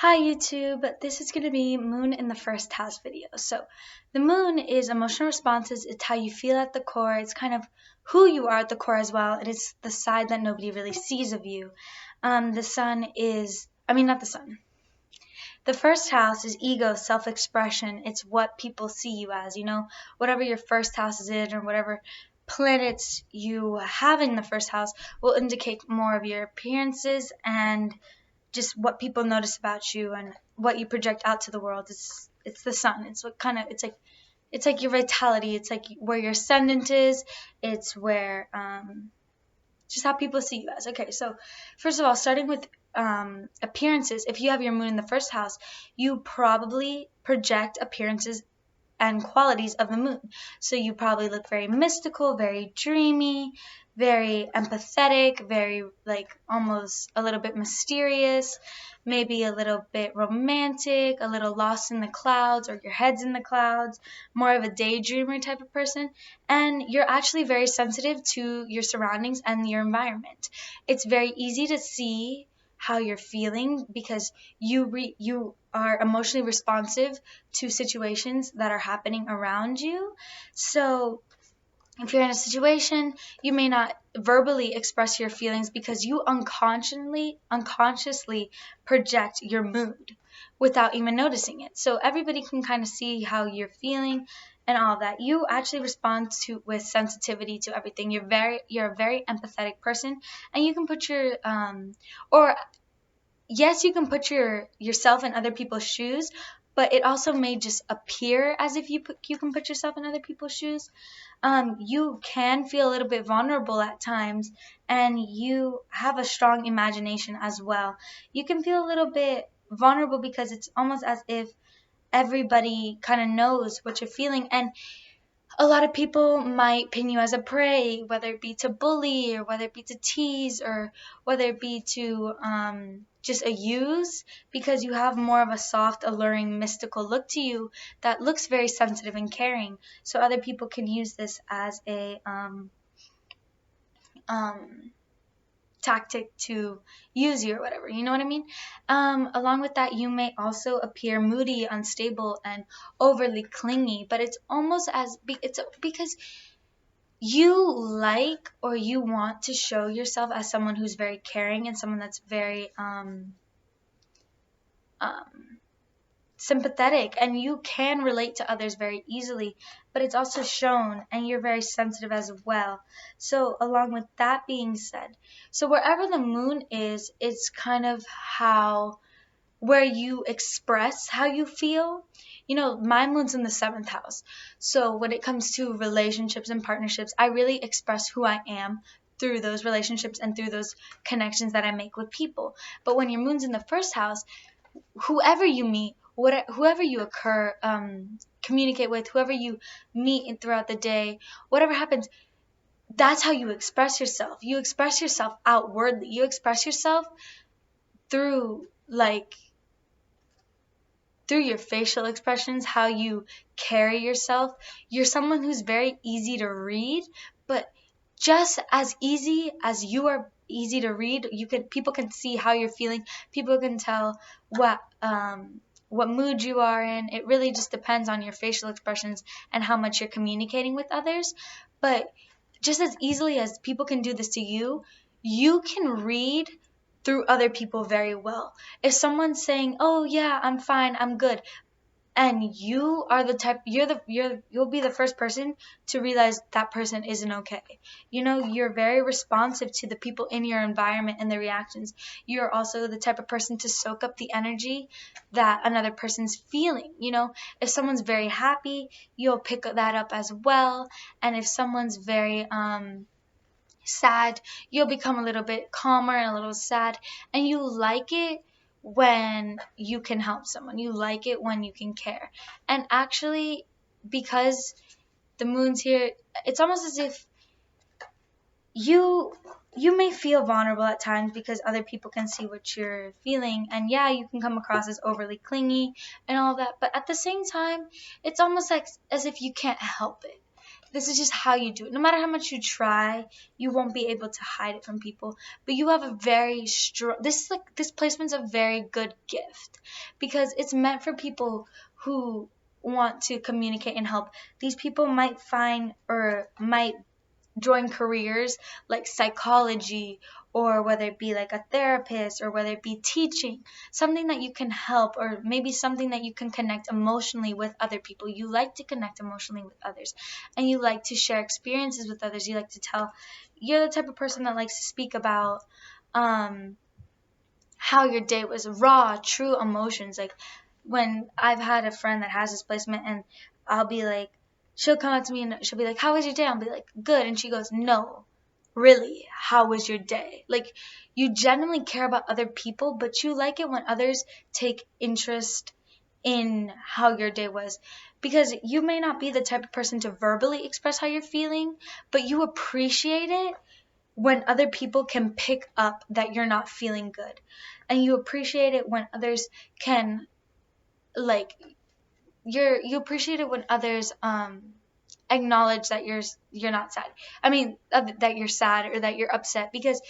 Hi YouTube, this is going to be Moon in the first house video. So the moon is emotional responses, it's how you feel at the core, it's kind of who you are at the core as well, and it's the side that nobody really sees of you. The sun is, not the sun. The first house is ego, self-expression, it's what people see you as, whatever your first house is in or whatever planets you have in the first house will indicate more of your appearances and just what people notice about you and what you project out to the world. It's the sun. It's what kind of it's like your vitality. It's like where your ascendant is. It's where just how people see you as. Okay, so first of all, starting with appearances. If you have your moon in the first house, you probably project appearances and qualities of the moon. So you probably look very mystical, very dreamy, very empathetic, very like almost a little bit mysterious, maybe a little bit romantic, a little lost in the clouds or your head's in the clouds, more of a daydreamer type of person. And you're actually very sensitive to your surroundings and your environment. It's very easy to see how you're feeling because you are emotionally responsive to situations that are happening around you. So if you're in a situation, you may not verbally express your feelings because you unconsciously project your mood without even noticing it. So everybody can kind of see how you're feeling and all of that. You actually respond to with sensitivity to everything. You're a very empathetic person, and you can put your or yes, you can put yourself in other people's shoes, but it also may just appear as if you can put yourself in other people's shoes. You can feel a little bit vulnerable at times, and you have a strong imagination as well. You can feel a little bit vulnerable because it's almost as if everybody kind of knows what you're feeling, and a lot of people might pin you as a prey, whether it be to bully or whether it be to tease or whether it be to just a use, because you have more of a soft, alluring, mystical look to you that looks very sensitive and caring. So other people can use this as a um, tactic to use you or whatever, you know what I mean? Along with that, you may also appear moody, unstable, and overly clingy, but it's almost it's because you like or you want to show yourself as someone who's very caring and someone that's very um, sympathetic, and you can relate to others very easily, but it's also shown, and you're very sensitive as well. So along with that being said, so wherever the moon is, it's kind of how where you express how you feel. My moon's in the seventh house, so when it comes to relationships and partnerships, I really express who I am through those relationships and through those connections that I make with people. But when your moon's in the first house, whoever you meet, whoever you communicate with, whoever you meet throughout the day, whatever happens, that's how you express yourself. You express yourself outwardly. You express yourself through through your facial expressions, how you carry yourself. You're someone who's very easy to read, but just as easy as you are easy to read, people can see how you're feeling. People can tell what mood you are in. It really just depends on your facial expressions and how much you're communicating with others. But just as easily as people can do this to you, you can read through other people very well. If someone's saying, "Oh yeah, I'm fine, I'm good," and you are the type, you'll be the first person to realize that person isn't okay. You're very responsive to the people in your environment and their reactions. You're also the type of person to soak up the energy that another person's feeling. If someone's very happy, you'll pick that up as well. And if someone's very sad, you'll become a little bit calmer and a little sad, and you like it when you can help someone. You like it when you can care. And actually, because the moon's here, it's almost as if you may feel vulnerable at times because other people can see what you're feeling, and yeah, you can come across as overly clingy and all that, but at the same time, it's almost like as if you can't help it. This is just how you do it. No matter how much you try, you won't be able to hide it from people. But you have a very strong, this placement's a very good gift because it's meant for people who want to communicate and help. These people might find or might join careers like psychology, or whether it be like a therapist, or whether it be teaching, something that you can help, or maybe something that you can connect emotionally with other people. You like to connect emotionally with others, and you like to share experiences with others. You like to tell, you're the type of person that likes to speak about how your day was, raw, true emotions. Like when I've had a friend that has this placement, and I'll be like, she'll come up to me and she'll be like, "How was your day?" I'll be like, "Good." And she goes, "No, really, how was your day?" Like, you genuinely care about other people, but you like it when others take interest in how your day was. Because you may not be the type of person to verbally express how you're feeling, but you appreciate it when other people can pick up that you're not feeling good. And you appreciate it when others can, like, you appreciate it when others acknowledge that you're not sad. I mean, that you're sad or that you're upset, because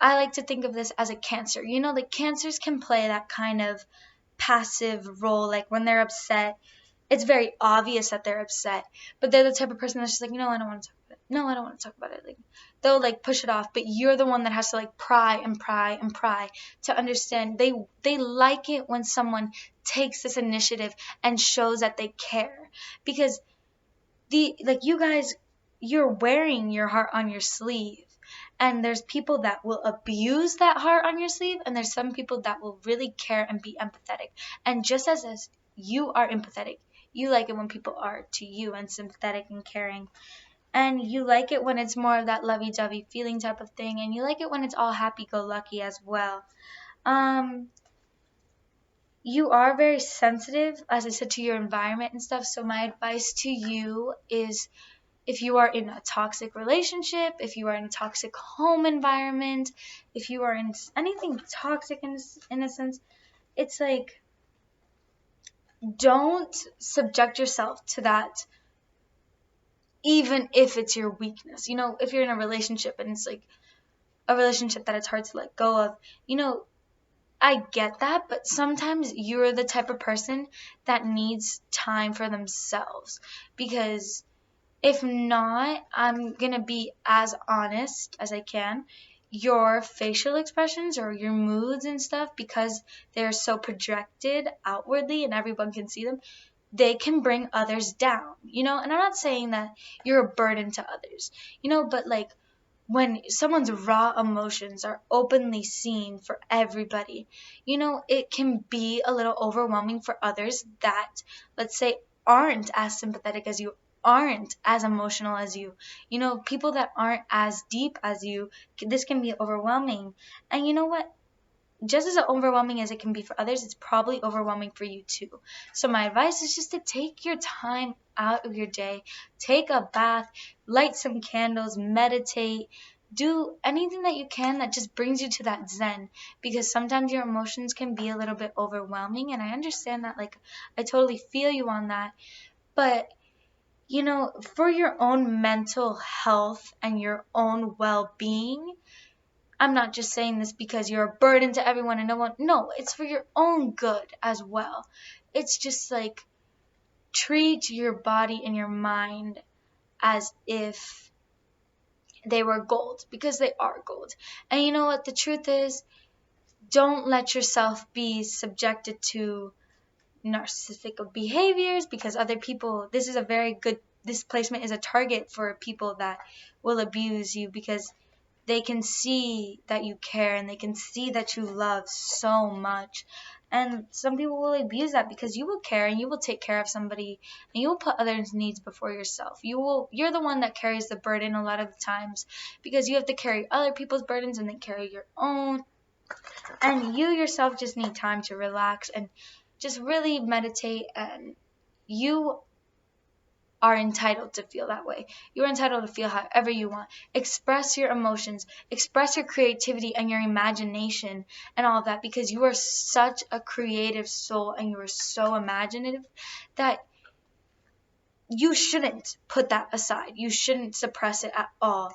I like to think of this as a Cancer. You know, like Cancers can play that kind of passive role. Like when they're upset, it's very obvious that they're upset, but they're the type of person that's just like, "No, I don't want to talk about it. No, I don't want to talk about it." Like, they'll like push it off, but you're the one that has to like pry and pry and pry to understand. They like it when someone takes this initiative and shows that they care, because you guys, you're wearing your heart on your sleeve. And there's people that will abuse that heart on your sleeve, and there's some people that will really care and be empathetic. And just as you are empathetic, you like it when people are to you and sympathetic and caring. And you like it when it's more of that lovey-dovey feeling type of thing, and you like it when it's all happy-go-lucky as well. You are very sensitive, as I said, to your environment and stuff. So my advice to you is, if you are in a toxic relationship, if you are in a toxic home environment, if you are in anything toxic in a sense, it's like, don't subject yourself to that, even if it's your weakness. You know, if you're in a relationship and it's like a relationship that it's hard to let go of, you know, I get that, but sometimes you're the type of person that needs time for themselves, because if not, I'm going to be as honest as I can. Your facial expressions or your moods and stuff, because they're so projected outwardly and everyone can see them, they can bring others down, you know? And I'm not saying that you're a burden to others, you know, but like when someone's raw emotions are openly seen for everybody, you know, it can be a little overwhelming for others that, let's say, aren't as sympathetic as you, aren't as emotional as you. You know, people that aren't as deep as you, this can be overwhelming. And you know what? Just as overwhelming as it can be for others, it's probably overwhelming for you too. So my advice is just to take your time out of your day, take a bath, light some candles, meditate, do anything that you can that just brings you to that zen, because sometimes your emotions can be a little bit overwhelming, and I understand that. Like, I totally feel you on that. But you know, for your own mental health and your own well-being, I'm not just saying this because you're a burden to everyone and no one. No, it's for your own good as well. It's just like, treat your body and your mind as if they were gold, because they are gold. And you know what? The truth is, don't let yourself be subjected to narcissistic behaviors, because other people, this placement is a target for people that will abuse you, because they can see that you care and they can see that you love so much. And some people will abuse that, because you will care and you will take care of somebody and you will put others' needs before yourself. You're the one that carries the burden a lot of the times, because you have to carry other people's burdens and then carry your own. And you yourself just need time to relax and just really meditate. And you are entitled to feel that way. You're entitled to feel however you want. Express your emotions, express your creativity and your imagination and all of that, because you are such a creative soul and you are so imaginative that you shouldn't put that aside. You shouldn't suppress it at all.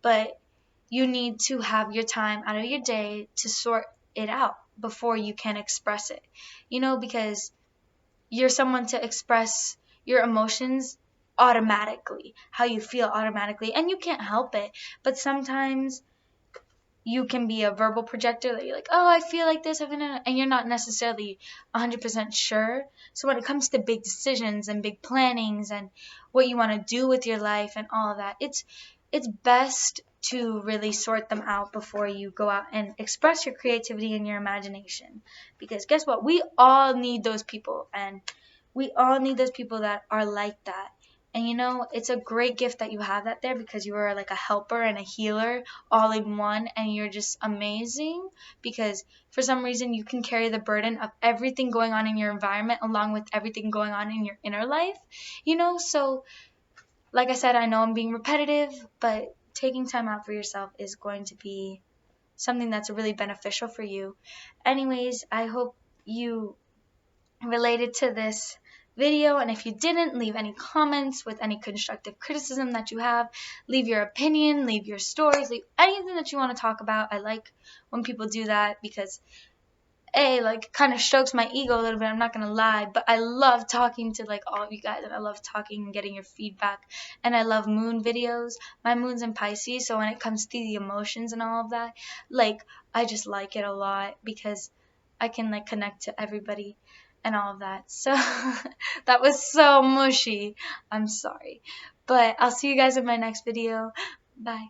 But you need to have your time out of your day to sort it out before you can express it. Because you're someone to express your emotions automatically, how you feel automatically, and you can't help it. But sometimes you can be a verbal projector that you're like, oh, I feel like this, and you're not necessarily 100% sure. So when it comes to big decisions and big plannings and what you want to do with your life and all of that, it's best to really sort them out before you go out and express your creativity and your imagination. Because guess what? We all need those people, and we all need those people that are like that. And it's a great gift that you have that there, because you are like a helper and a healer all in one, and you're just amazing, because for some reason you can carry the burden of everything going on in your environment along with everything going on in your inner life. So like I said, I know I'm being repetitive, but taking time out for yourself is going to be something that's really beneficial for you. Anyways, I hope you related to this video, and if you didn't, leave any comments with any constructive criticism that you have. Leave your opinion, leave your stories, leave anything that you want to talk about. I like when people do that, because kind of strokes my ego a little bit, I'm not gonna lie, but I love talking to all of you guys, and I love talking and getting your feedback, and I love moon videos. My moon's in Pisces, so when it comes to the emotions and all of that, I just like it a lot, because I can connect to everybody and all of that. So that was so mushy. I'm sorry. But I'll see you guys in my next video. Bye.